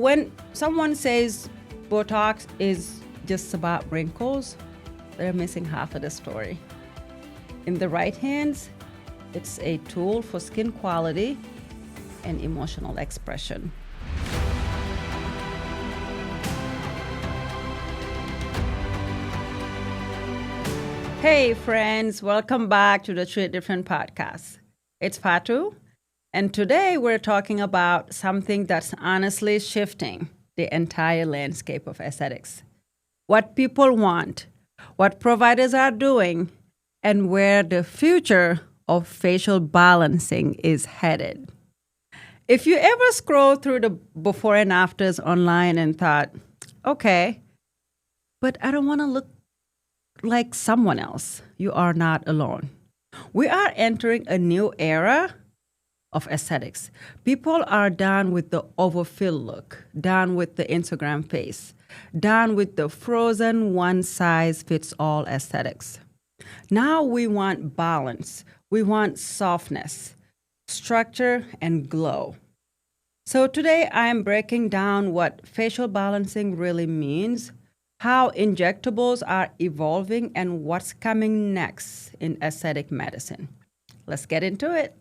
when someone says Botox is just about wrinkles, they're missing half of the story. In the right hands, it's a tool for skin quality and emotional expression. Hey friends, welcome back to the Treat Different podcast. It's Fatou, and today we're talking about something that's honestly shifting the entire landscape of aesthetics. What people want, what providers are doing, and where the future of facial balancing is headed. If you ever scroll through the before and afters online and thought, okay, but I don't want to look like someone else, you are not alone. We are entering a new era of aesthetics. People are done with the overfilled look, done with the Instagram face, done with the frozen one-size-fits-all aesthetics. Now we want balance. We want softness, structure, and glow. So today I am breaking down what facial balancing really means, how injectables are evolving, and what's coming next in aesthetic medicine. Let's get into it.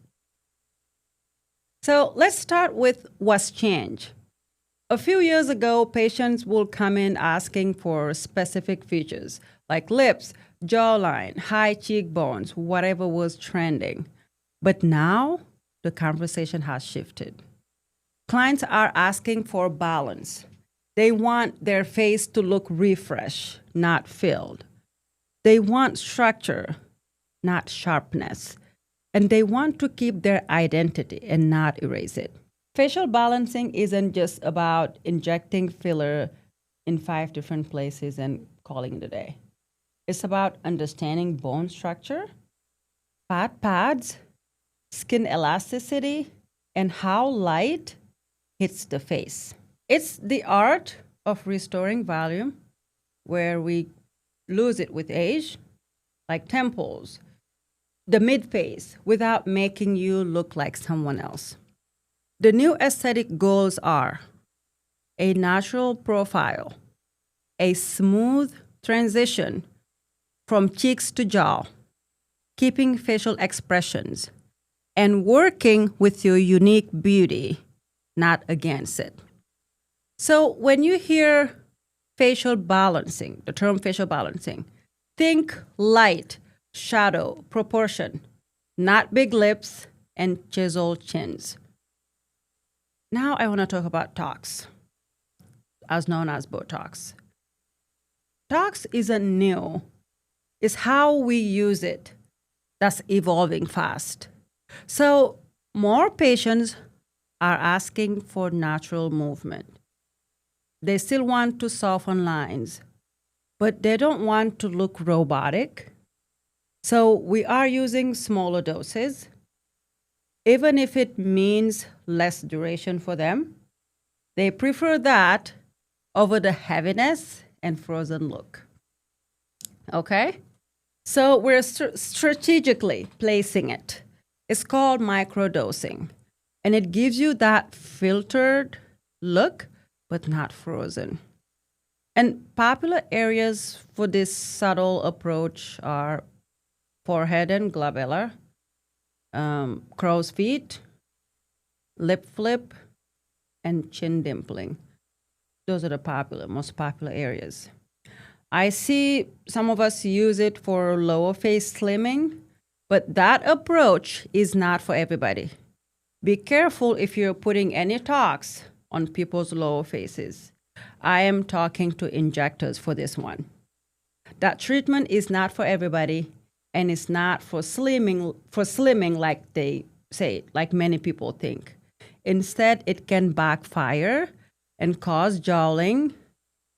So let's start with what's changed. A few years ago, patients will come in asking for specific features like lips, jawline, high cheekbones, whatever was trending. But now the conversation has shifted. Clients are asking for balance. They want their face to look refreshed, not filled. They want structure, not sharpness. And they want to keep their identity and not erase it. Facial balancing isn't just about injecting filler in 5 different places and calling it a day. It's about understanding bone structure, fat pads, skin elasticity, and how light hits the face. It's the art of restoring volume where we lose it with age, like temples, the mid-face, without making you look like someone else. The new aesthetic goals are a natural profile, a smooth transition from cheeks to jaw, keeping facial expressions, and working with your unique beauty, not against it. So when you hear facial balancing, the term facial balancing, think light, shadow, proportion, not big lips and chiseled chins. Now I want to talk about tox, as known as Botox. Tox isn't new. It's how we use it that's evolving fast. So more patients are asking for natural movement. They still want to soften lines, but they don't want to look robotic. So we are using smaller doses, even if it means less duration for them. They prefer that over the heaviness and frozen look. Okay? So we're strategically placing it. It's called microdosing, and it gives you that filtered look, but not frozen. And popular areas for this subtle approach are forehead and glabella, crow's feet, lip flip, and chin dimpling. Those are the most popular areas. I see some of us use it for lower face slimming, but that approach is not for everybody. Be careful if you're putting any tox on people's lower faces. I am talking to injectors for this one. That treatment is not for everybody, and it's not for slimming like they say, like many people think. Instead, it can backfire and cause jowling,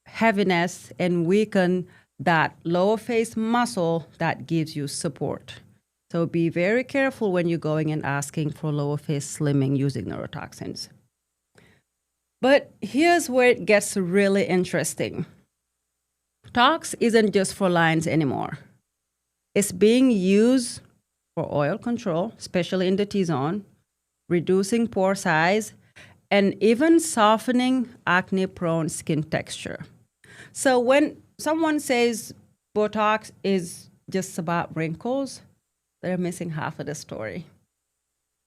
heaviness, and weaken that lower face muscle that gives you support. So be very careful when you're going and asking for lower face slimming using neurotoxins. But here's where it gets really interesting. Tox isn't just for lines anymore. It's being used for oil control, especially in the T-zone, reducing pore size, and even softening acne-prone skin texture. So when someone says Botox is just about wrinkles, they're missing half of the story.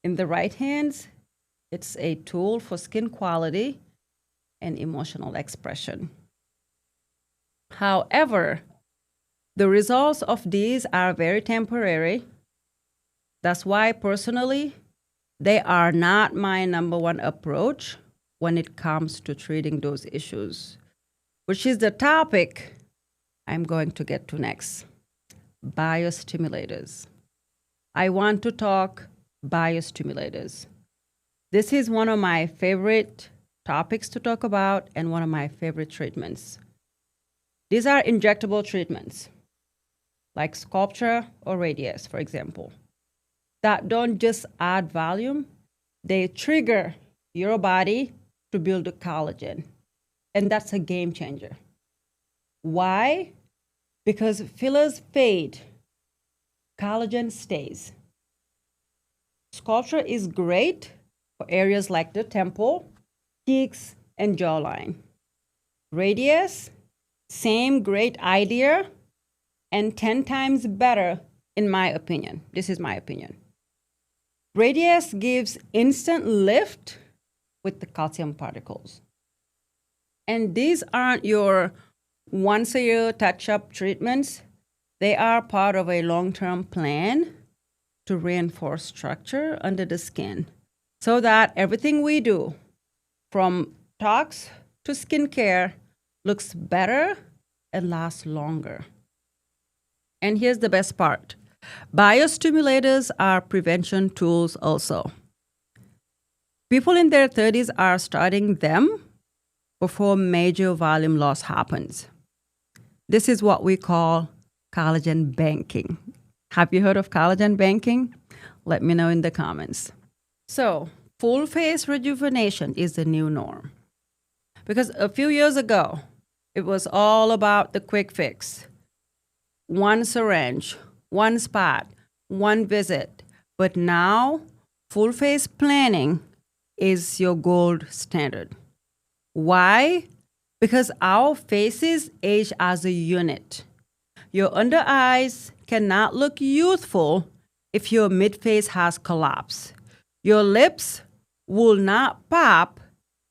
In the right hands, it's a tool for skin quality and emotional expression. However, the results of these are very temporary. That's why, personally, they are not my number one approach when it comes to treating those issues, which is the topic I'm going to get to next. Biostimulators. I want to talk biostimulators. This is one of my favorite topics to talk about and one of my favorite treatments. These are injectable treatments, like Sculptra or Radiesse, for example, that don't just add volume, they trigger your body to build a collagen. And that's a game changer. Why? Because fillers fade, collagen stays. Sculptra is great for areas like the temple, cheeks, and jawline. Radiesse, same great idea, and 10 times better in my opinion. This is my opinion. Radiesse gives instant lift with the calcium particles. And these aren't your once-a-year touch-up treatments. They are part of a long-term plan to reinforce structure under the skin so that everything we do, from talks to skincare, looks better and lasts longer. And here's the best part. Biostimulators are prevention tools also. People in their 30s are starting them before major volume loss happens. This is what we call collagen banking. Have you heard of collagen banking? Let me know in the comments. So, full face rejuvenation is the new norm. Because a few years ago, it was all about the quick fix. One syringe, one spot, one visit. But now, full face planning is your gold standard. Why? Because our faces age as a unit. Your under eyes cannot look youthful if your mid-face has collapsed. Your lips will not pop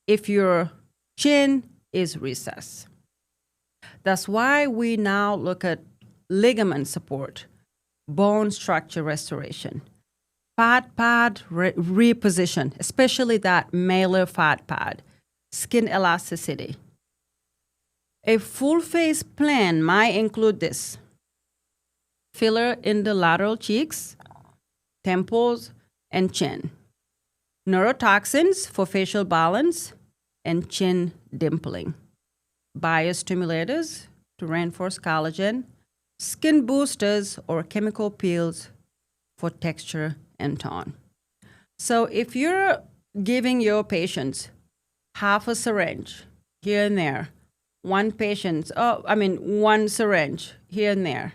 if your chin is recessed. That's why we now look at ligament support, bone structure restoration, fat pad reposition, especially that malar fat pad, skin elasticity. A full face plan might include this: filler in the lateral cheeks, temples, and chin, neurotoxins for facial balance and chin dimpling, biostimulators to reinforce collagen, skin boosters or chemical peels for texture and tone. So if you're giving your patients half a syringe here and there, one syringe here and there,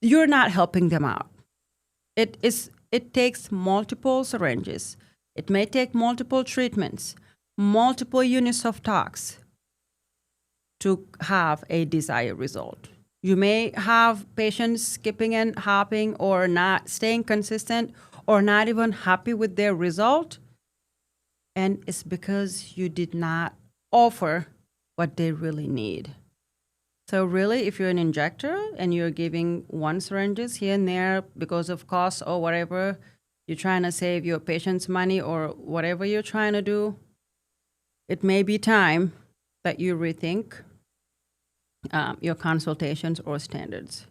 you're not helping them out. It takes multiple syringes. It may take multiple treatments, multiple units of tox to have a desired result. You may have patients skipping and hopping or not staying consistent or not even happy with their result. And it's because you did not offer what they really need. So really, if you're an injector and you're giving one syringes here and there because of cost or whatever, you're trying to save your patients money or whatever you're trying to do, it may be time that you rethink your consultations or standards.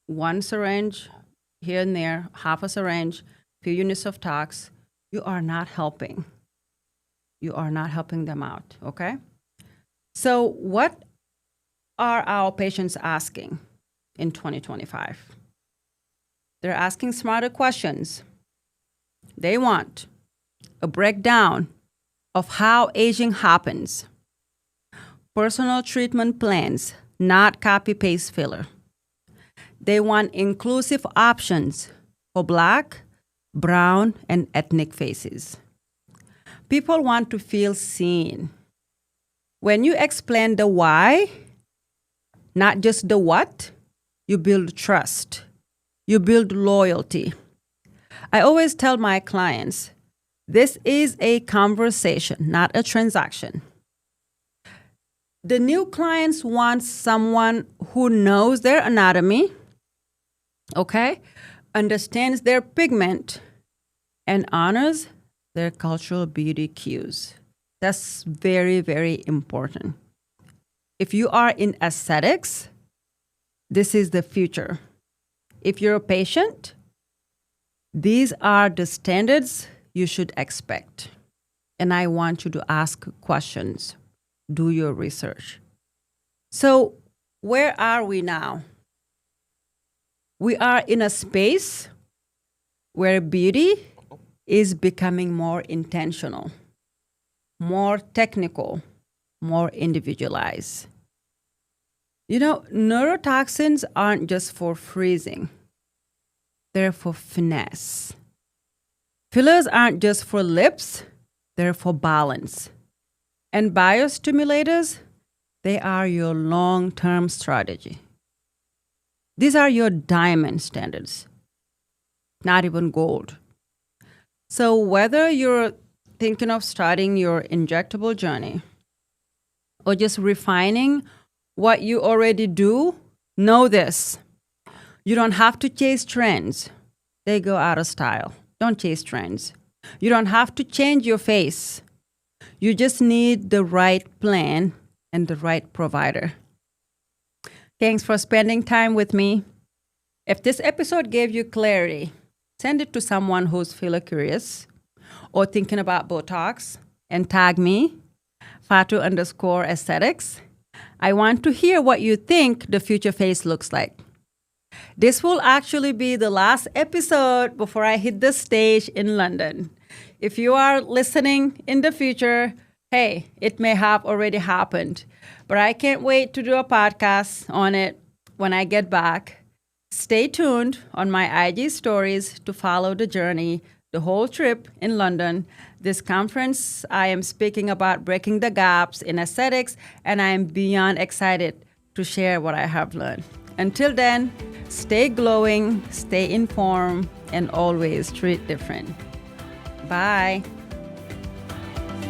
One syringe here and there, half a syringe, few units of tox, you are not helping. You are not helping them out, okay? So what are our patients asking in 2025? They're asking smarter questions. They want a breakdown of how aging happens, personal treatment plans, not copy-paste filler. They want inclusive options for Black, brown, and ethnic faces. People want to feel seen. When you explain the why, not just the what, you build trust. You build loyalty. I always tell my clients, this is a conversation, not a transaction. The new clients want someone who knows their anatomy, okay, understands their pigment, and honors their cultural beauty cues. That's very, very important. If you are in aesthetics, this is the future. If you're a patient, these are the standards you should expect. And I want you to ask questions. Do your research. So, where are we now? We are in a space where beauty is becoming more intentional, more technical, more individualized. You know, neurotoxins aren't just for freezing. They're for finesse. Fillers aren't just for lips. They're for balance. And biostimulators, they are your long-term strategy. These are your diamond standards, not even gold. So whether you're thinking of starting your injectable journey or just refining what you already do, know this. You don't have to chase trends. They go out of style. Don't chase trends. You don't have to change your face. You just need the right plan and the right provider. Thanks for spending time with me. If this episode gave you clarity, send it to someone who's filler curious or thinking about Botox and tag me, Fatou_aesthetics. I want to hear what you think the future face looks like. This will actually be the last episode before I hit the stage in London. If you are listening in the future, hey, it may have already happened, but I can't wait to do a podcast on it when I get back. Stay tuned on my IG stories to follow the journey, the whole trip in London. This conference, I am speaking about breaking the gaps in aesthetics, and I am beyond excited to share what I have learned. Until then, stay glowing, stay informed, and always treat different. Bye.